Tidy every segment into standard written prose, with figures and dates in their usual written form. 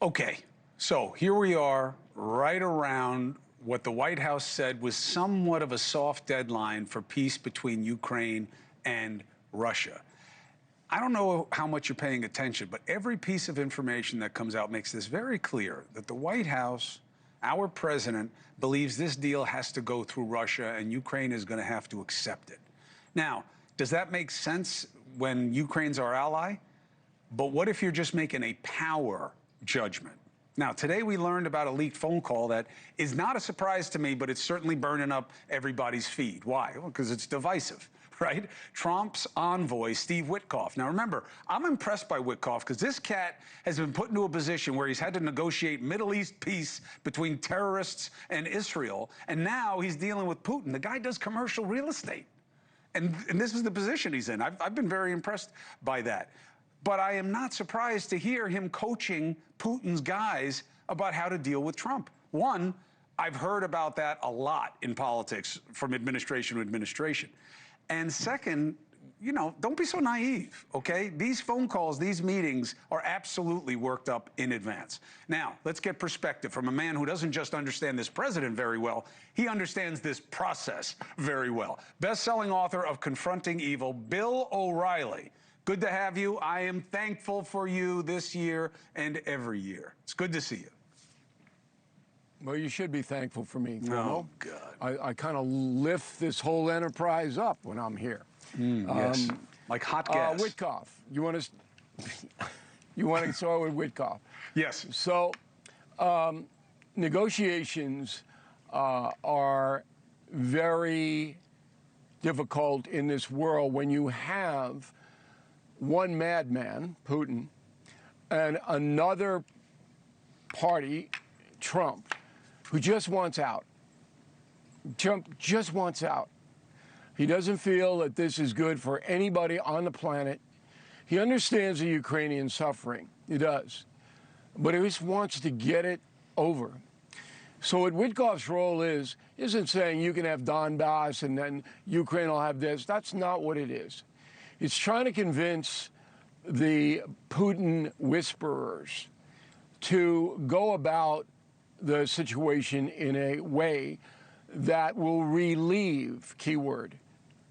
Okay, so here we are right around what the White House said was somewhat of a soft deadline for peace between Ukraine and Russia. I don't know how much you're paying attention, but every piece of information that comes out makes this very clear that the White House, our president, believes this deal has to go through Russia and Ukraine is going to have to accept it. Now, does that make sense when Ukraine's our ally? But what if you're just making a power judgment? Now, today we learned about a leaked phone call that is not a surprise to me, but it's certainly burning up everybody's feed. Why? Well, because it's divisive, right? Trump's envoy, Steve Witkoff. Now, remember, I'm impressed by Witkoff because this cat has been put into a position where he's had to negotiate Middle East peace between terrorists and Israel, and now he's dealing with Putin. The guy does commercial real estate, and this is the position he's in. I've been very impressed by that. But I am not surprised to hear him coaching Putin's guys about how to deal with Trump. One, I've heard about that a lot in politics from administration to administration. And second, you know, don't be so naive, okay? These phone calls, these meetings are absolutely worked up in advance. Now, let's get perspective from a man who doesn't just understand this president very well, he understands this process very well. Best-selling author of Confronting Evil, Bill O'Reilly. Good to have you. I am thankful for you this year and every year. It's good to see you. Well, you should be thankful for me, Cuomo. Oh, God. I kind of lift this whole enterprise up when I'm here. Yes, like hot gas. Witkoff, you want to start with Witkoff? Yes. So, negotiations are very difficult in this world when you have one madman, Putin, and another party, Trump, who just wants out. Trump just wants out. He doesn't feel that this is good for anybody on the planet. He understands the Ukrainian suffering. He does. But he just wants to get it over. So what Witkoff's role isn't saying you can have Donbass and then Ukraine will have this. That's not what it is. It's trying to convince the Putin whisperers to go about the situation in a way that will relieve, keyword,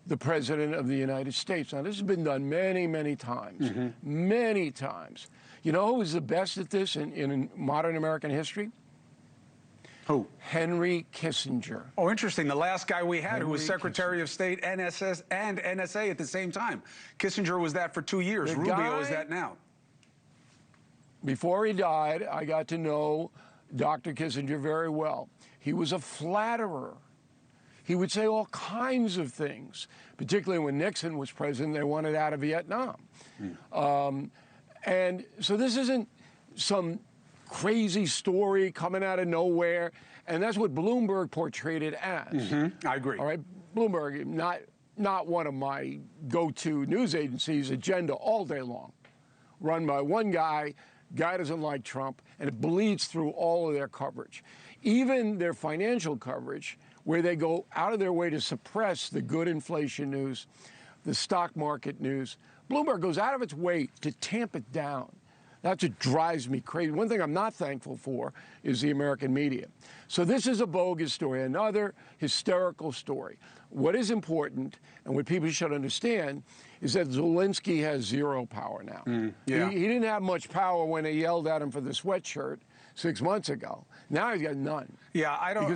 the President of the United States. Now, this has been done many, many times, many times. You know who was the best at this in modern American history? Who? Henry Kissinger. Oh, interesting. The last guy we had who was Secretary of State, NSS, and NSA at the same time. Kissinger was that for 2 years. The Rubio guy, is that now. Before he died, I got to know Dr. Kissinger very well. He was a flatterer. He would say all kinds of things, particularly when Nixon was president, they wanted out of Vietnam. And so this isn't some crazy story coming out of nowhere, and that's what Bloomberg portrayed it as. I agree. All right, Bloomberg, not one of my go-to news agencies, agenda all day long, run by one guy. Guy doesn't like Trump, and it bleeds through all of their coverage, even their financial coverage, where they go out of their way to suppress the good inflation news, the stock market news. Bloomberg goes out of its way to tamp it down. That's what drives me crazy. One thing I'm not thankful for is the American media. So this is a bogus story, another hysterical story. What is important, and what people should understand, is that Zelensky has zero power now. Yeah. He didn't have much power when they yelled at him for the sweatshirt 6 months ago. Now he's got none. Yeah, I don't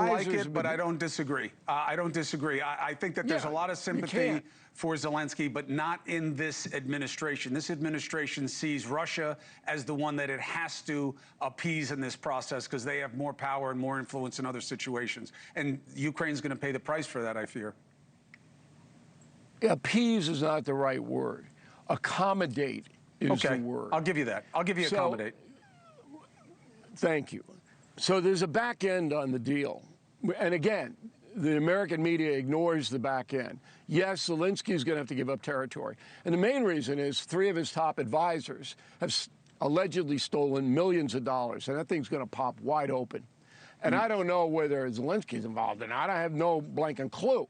like it, but I don't disagree. I don't disagree. I think that there's a lot of sympathy for Zelensky, but not in this administration. This administration sees Russia as the one that it has to appease in this process because they have more power and more influence in other situations. And Ukraine's going to pay the price for that, I fear. Appease is not the right word. Accommodate is the word. I'll give you that. I'll give you accommodate. Thank you. So there's a back end on the deal. And again, the American media ignores the back end. Yes, Zelensky is going to have to give up territory. And the main reason is 3 of his top advisors have allegedly stolen millions of dollars, and that thing's going to pop wide open. And I don't know whether Zelensky's involved or not. I have no blanking clue.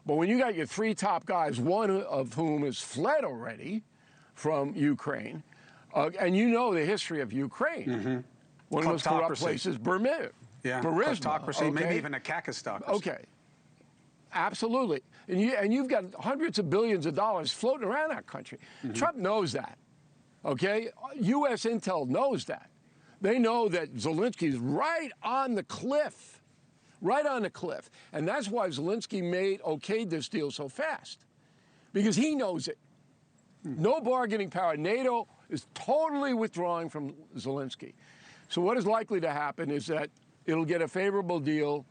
But when you got your 3 top guys, one of whom has fled already from Ukraine, And you know the history of Ukraine. Mm-hmm. One of the most corrupt places, Burisma. Kleptocracy, okay? Maybe even a kakistocracy. Okay, absolutely. And you've got hundreds of billions of dollars floating around that country. Trump knows that, okay? U.S. intel knows that. They know that Zelensky's right on the cliff, right on the cliff. And that's why Zelensky okayed this deal so fast, because he knows it. No bargaining power. NATO is totally withdrawing from Zelensky. So what is likely to happen is that it'll get a favorable deal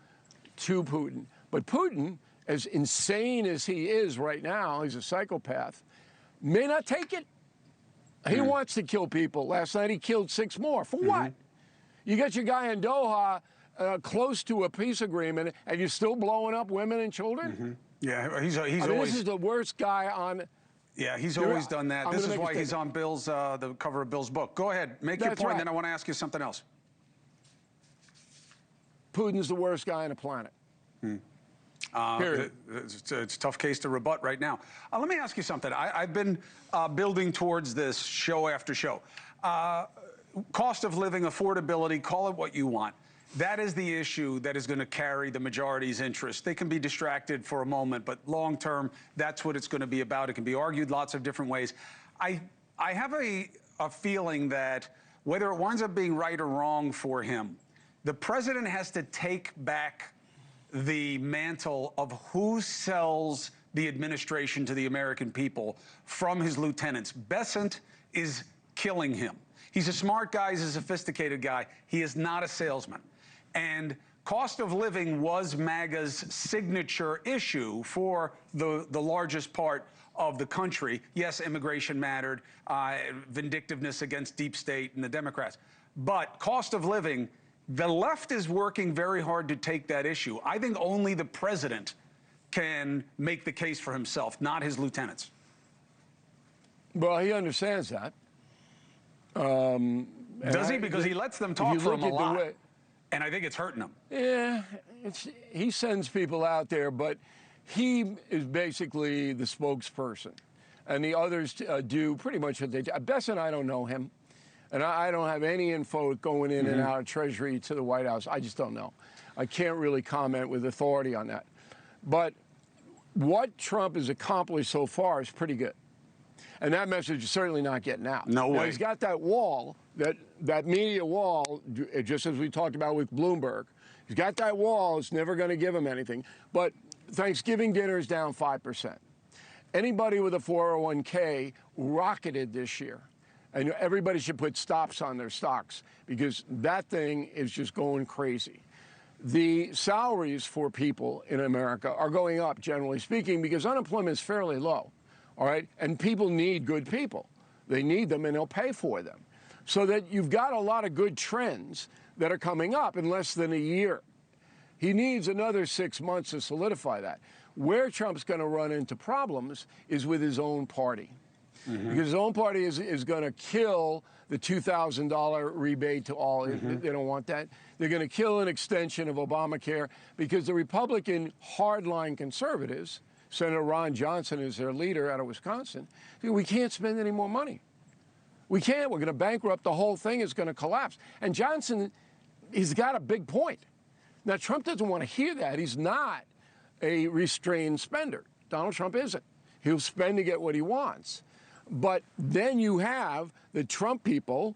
to Putin. But Putin, as insane as he is right now, he's a psychopath, may not take it. He wants to kill people. Last night he killed 6 more. For what? You got your guy in Doha close to a peace agreement, and you're still blowing up women and children? Yeah, he's always... This is the worst guy on... Yeah, he's always done that. This is why he's on Bill's, the cover of Bill's book. Go ahead, make your point, and then I want to ask you something else. Putin's the worst guy on the planet. Period. It's a tough case to rebut right now. Let me ask you something. I've been building towards this show after show. Cost of living, affordability, call it what you want. That is the issue that is going to carry the majority's interest. They can be distracted for a moment, but long term, that's what it's going to be about. It can be argued lots of different ways. I have a feeling that whether it winds up being right or wrong for him, the president has to take back the mantle of who sells the administration to the American people from his lieutenants. Besant is killing him. He's a smart guy. He's a sophisticated guy. He is not a salesman. And cost of living was MAGA's signature issue for the largest part of the country. Yes, immigration mattered, vindictiveness against deep state and the Democrats. But cost of living, the left is working very hard to take that issue. I think only the president can make the case for himself, not his lieutenants. Well, he understands that. Does he? Because he lets them talk for him a lot. And I think it's hurting him. Yeah, he sends people out there, but he is basically the spokesperson. And the others do pretty much what they do. Besant, I don't know him. And I don't have any info going in and out of Treasury to the White House. I just don't know. I can't really comment with authority on that. But what Trump has accomplished so far is pretty good. And that message is certainly not getting out. No way. Now, he's got that wall, that media wall, just as we talked about with Bloomberg. He's got that wall. It's never going to give him anything. But Thanksgiving dinner is down 5%. Anybody with a 401k rocketed this year. And everybody should put stops on their stocks because that thing is just going crazy. The salaries for people in America are going up, generally speaking, because unemployment is fairly low. All right, and people need good people. They need them, and they'll pay for them. So that you've got a lot of good trends that are coming up in less than a year. He needs another 6 months to solidify that. Where Trump's going to run into problems is with his own party. Because his own party is going to kill the $2,000 rebate to all. They don't want that. They're going to kill an extension of Obamacare because the Republican hardline conservatives, Senator Ron Johnson is their leader out of Wisconsin, we can't spend any more money. We can't. We're going to bankrupt the whole thing. It's going to collapse. And Johnson, he's got a big point. Now, Trump doesn't want to hear that. He's not a restrained spender. Donald Trump isn't. He'll spend to get what he wants. But then you have the Trump people,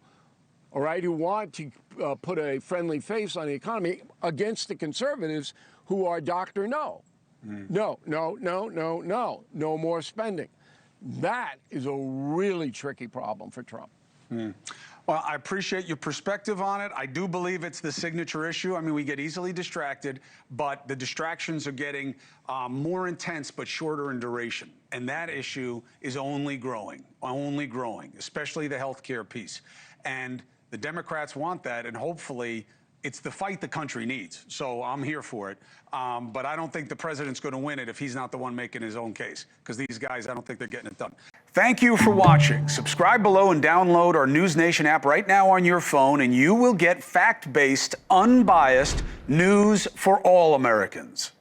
all right, who want to put a friendly face on the economy against the conservatives who are Dr. No. No, no, no, no, no. No more spending. That is a really tricky problem for Trump. Well, I appreciate your perspective on it. I do believe it's the signature issue. I mean, we get easily distracted, but the distractions are getting more intense but shorter in duration. And that issue is only growing, especially the health care piece. And the Democrats want that, and hopefully it's the fight the country needs. So I'm here for it. But I don't think the president's going to win it if he's not the one making his own case, because these guys, I don't think they're getting it done. Thank you for watching. Subscribe below and download our NewsNation app right now on your phone, and you will get fact-based, unbiased news for all Americans.